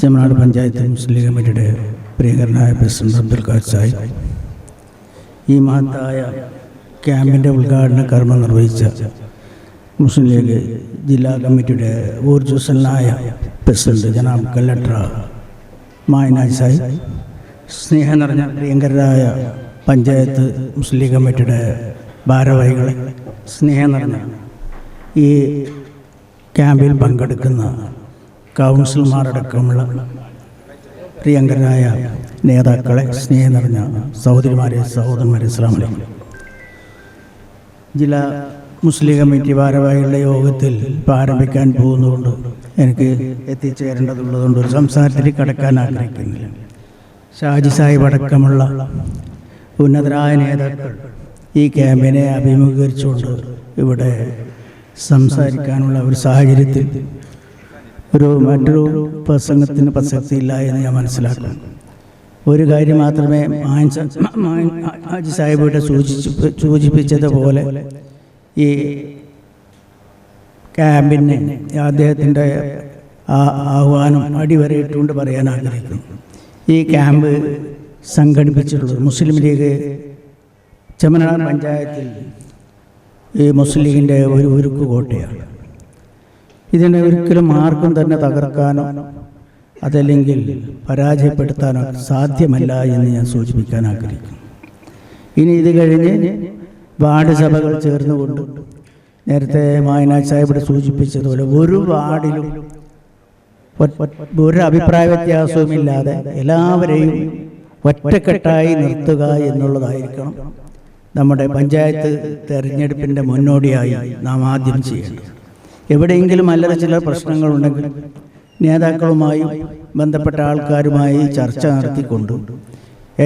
ചെമ്മനാട് പഞ്ചായത്ത് മുസ്ലിം league കമ്മിറ്റിയുടെ പ്രിയങ്കരനായ president Abdul Khader Sahib, ഈ മഹത്തായ ക്യാമ്പിൻ്റെ ഉദ്ഘാടന കർമ്മം നിർവഹിച്ച മുസ്ലിം ലീഗ് ജില്ലാ കമ്മിറ്റിയുടെ ഊർജ്ജസ്വലനായ പ്രസിഡന്റ് ജനാബ് കല്ലട്ര മായനാജ് സാഹിബ്, സ്നേഹം നിറഞ്ഞ പ്രിയങ്കരായ പഞ്ചായത്ത് മുസ്ലിം ലീഗ് കമ്മിറ്റിയുടെ ഭാരവാഹികളെ, സ്നേഹം നിറഞ്ഞ ഈ ക്യാമ്പിൽ പങ്കെടുക്കുന്ന കൗൺസിലർമാരടക്കമുള്ള പ്രിയങ്കരായ നേതാക്കളെ, സ്നേഹം നിറഞ്ഞ സഹോദരിമാരെ, സഹോദരന്മാരെ, അസ്സലാമു അലൈക്കും. ജില്ലാ മുസ്ലിം ലീഗ് കമ്മിറ്റി ഭാരവാഹികളുടെ യോഗത്തിൽ ആരംഭിക്കാൻ പോകുന്നതുകൊണ്ട് എനിക്ക് എത്തിച്ചേരേണ്ടതുള്ളതുകൊണ്ട് ഒരു സംസാരത്തിൽ കടക്കാൻ ആഗ്രഹിക്കുന്നില്ല. ഷാജി സാഹിബ് അടക്കമുള്ള ഉന്നതരായ നേതാക്കൾ ഈ ക്യാമ്പിനെ അഭിമുഖീകരിച്ചുകൊണ്ട് ഇവിടെ സംസാരിക്കാനുള്ള ഒരു സാഹചര്യത്തിൽ മറ്റൊരു പ്രസംഗത്തിന് പ്രസക്തിയില്ല എന്ന് ഞാൻ മനസ്സിലാക്കുന്നു. ഒരു കാര്യം മാത്രമേ ഹാജി സാഹിബിയുടെ സൂചിപ്പിച്ചതുപോലെ ഈ ക്യാമ്പിനെ അദ്ദേഹത്തിൻ്റെ ആഹ്വാനം അടിവരയിട്ടുകൊണ്ട് പറയാൻ ആഗ്രഹിക്കുന്നു. ഈ ക്യാമ്പ് സംഘടിപ്പിച്ചിട്ടുള്ളത് മുസ്ലിം ലീഗ് ചെമ്മനാട് പഞ്ചായത്തിൽ ഈ മുസ്ലിം ലീഗിൻ്റെ ഒരു ഉരുക്ക് കോട്ടയാണ്. ഇതിനെ ഒരിക്കലും ആർക്കും തന്നെ തകർക്കാനോ അതല്ലെങ്കിൽ പരാജയപ്പെടുത്താനോ സാധ്യമല്ല എന്ന് ഞാൻ സൂചിപ്പിക്കാൻ ആഗ്രഹിക്കുന്നു. ഇനി ഇത് കഴിഞ്ഞ് വാർഡ് സഭകൾ ചേർന്നുകൊണ്ട് നേരത്തെ മായനാജ് സാഹിബ് സൂചിപ്പിച്ചതുപോലെ ഒരു വാർഡിലും ഒരു അഭിപ്രായ വ്യത്യാസവുമില്ലാതെ എല്ലാവരെയും ഒറ്റക്കെട്ടായി നിർത്തുക എന്നുള്ളതായിരിക്കണം നമ്മുടെ പഞ്ചായത്ത് തെരഞ്ഞെടുപ്പിൻ്റെ മുന്നോടിയായി നാം ആദ്യം ചെയ്യേണ്ടത്. എവിടെയെങ്കിലും അല്ലറ ചില പ്രശ്നങ്ങളുണ്ടെങ്കിൽ നേതാക്കളുമായും ബന്ധപ്പെട്ട ആൾക്കാരുമായി ചർച്ച നടത്തിക്കൊണ്ട്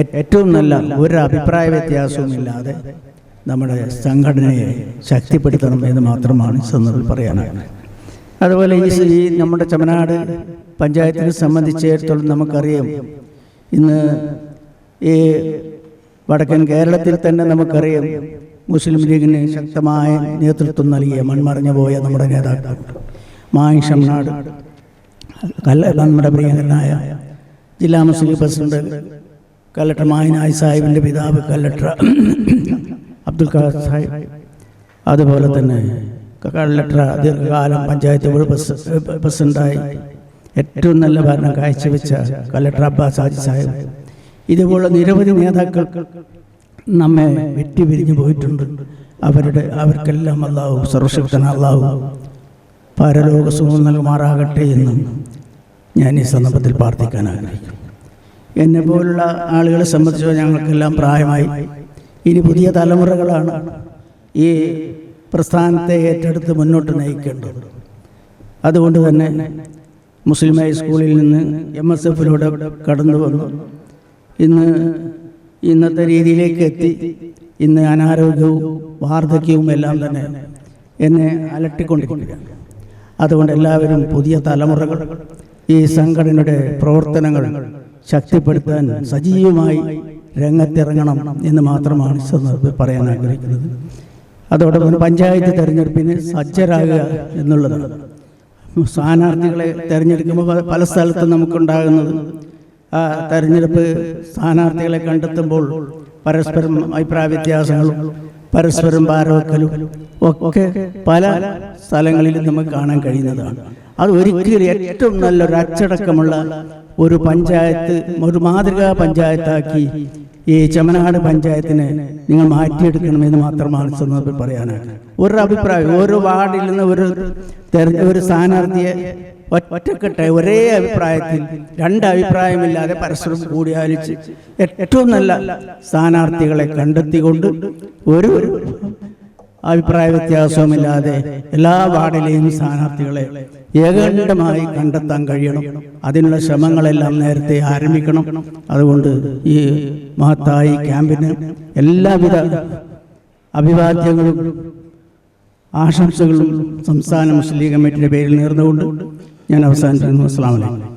ഏറ്റവും നല്ല ഒരു അഭിപ്രായ വ്യത്യാസവുമില്ലാതെ നമ്മുടെ സംഘടനയെ ശക്തിപ്പെടുത്തണം എന്ന് മാത്രമാണ് ഈ സന്ദർഭത്തിൽ പറയാനാണ്. അതുപോലെ ഈ നമ്മുടെ ചെമ്മനാട് പഞ്ചായത്തിനെ സംബന്ധിച്ചിടത്തോളം നമുക്കറിയാം, ഇന്ന് ഈ വടക്കൻ കേരളത്തിൽ തന്നെ നമുക്കറിയാം മുസ്ലിം ലീഗിന് ശക്തമായ നേതൃത്വം നൽകിയ മൺമറഞ്ഞു പോയ നമ്മുടെ നേതാക്കൾ ഷംനാട് നമ്മുടെ പ്രിയങ്കരനായ ജില്ലാ മുസ്ലിം ലീഗ് പ്രസിഡന്റ് കല്ലട്ര മായനാജ് സാഹിബിൻ്റെ പിതാവ് കല്ലട്ര അബ്ദുൽ ഖാദർ സാഹിബ്, അതുപോലെ തന്നെ കല്ലട്ര ദീർഘകാലം പഞ്ചായത്ത് പ്രസിഡന്റായി ഏറ്റവും നല്ല ഭരണം കാഴ്ചവെച്ച കല്ലട്ര അബ്ബാസ് ഹാജി സാഹിബ്, ഇതുപോലെ നിരവധി നേതാക്കൾ നമ്മെ വിട്ടുപിരിഞ്ഞു പോയിട്ടുണ്ട്. അവർക്കെല്ലാം അല്ലാഹു സർവശക്തൻ അല്ലാഹു പരലോക സുഖം നൽകുമാറാകട്ടെ എന്നും ഞാൻ ഈ സന്ദർഭത്തിൽ പ്രാർത്ഥിക്കാൻ ആഗ്രഹിക്കും. എന്നെ പോലുള്ള ആളുകളെ സംബന്ധിച്ചോ ഞങ്ങൾക്കെല്ലാം പ്രായമായി. ഇനി പുതിയ തലമുറകളാണ് ഈ പ്രസ്ഥാനത്തെ ഏറ്റെടുത്ത് മുന്നോട്ട് നയിക്കേണ്ടത്. അതുകൊണ്ട് തന്നെ മുസ്ലിം ഹൈസ്കൂളിൽ നിന്ന് MSFിലൂടെ കടന്നു വന്നു ഇന്നത്തെ രീതിയിലേക്ക് എത്തി. ഇന്ന് അനാരോഗ്യവും വാർദ്ധക്യവും എല്ലാം തന്നെ എന്നെ അലട്ടിക്കൊണ്ടിരിക്കുകയാണ്. അതുകൊണ്ട് എല്ലാവരും പുതിയ തലമുറകൾ ഈ സംഘടനയുടെ പ്രവർത്തനങ്ങൾ ശക്തിപ്പെടുത്താൻ സജീവമായി രംഗത്തിറങ്ങണം എന്ന് മാത്രമാണ് പറയാൻ ആഗ്രഹിക്കുന്നത്. അതോടൊപ്പം പഞ്ചായത്ത് തെരഞ്ഞെടുപ്പിന് സജ്ജരാകുക എന്നുള്ളതാണ്. സ്ഥാനാർത്ഥികളെ തിരഞ്ഞെടുക്കുമ്പോൾ പല സ്ഥലത്തും നമുക്കുണ്ടാകുന്നത് തെരഞ്ഞെടുപ്പ് സ്ഥാനാർത്ഥികളെ കണ്ടെത്തുമ്പോൾ പരസ്പരം അഭിപ്രായ വ്യത്യാസങ്ങളും പരസ്പരം ഭാരവെക്കലും ഒക്കെ പല സ്ഥലങ്ങളിലും നമുക്ക് കാണാൻ കഴിയുന്നതാണ്. അത് ഒരിക്കലും ഏറ്റവും നല്ലൊരു അച്ചടക്കമുള്ള ഒരു പഞ്ചായത്ത്, ഒരു മാതൃകാ പഞ്ചായത്താക്കി ഈ ചെമ്മനാട് പഞ്ചായത്തിനെ നിങ്ങൾ മാറ്റിയെടുക്കണമെന്ന് മാത്രമാണ് സന്ദർഭത്തിൽ പറയാനാണ്. ഒരു അഭിപ്രായം, ഓരോ വാർഡിൽ നിന്ന് ഒരു സ്ഥാനാർത്ഥിയെ ഒറ്റക്കെട്ട് ഒരേ അഭിപ്രായത്തിൽ രണ്ട് അഭിപ്രായമില്ലാതെ പരസ്പരം കൂടിയാലോചിച്ച് ഏറ്റവും നല്ല സ്ഥാനാർത്ഥികളെ കണ്ടെത്തിക്കൊണ്ട് ഒരു അഭിപ്രായ വ്യത്യാസവുമില്ലാതെ എല്ലാ വാർഡിലെയും സ്ഥാനാർത്ഥികളെ ഏകണ്ഠമായി കണ്ടെത്താൻ കഴിയണം. അതിനുള്ള ശ്രമങ്ങളെല്ലാം നേരത്തെ ആരംഭിക്കണം. അതുകൊണ്ട് ഈ മഹത്തായ ക്യാമ്പിന് എല്ലാവിധ അഭിവാദ്യങ്ങളും ആശംസകളും സംസ്ഥാന മുസ്ലിം ലീഗ് കമ്മിറ്റിയുടെ പേരിൽ നേർന്നുകൊണ്ട് ഞാൻ അവസാനിപ്പിക്കുന്നു. അസ്സലാമു അലൈക്കും.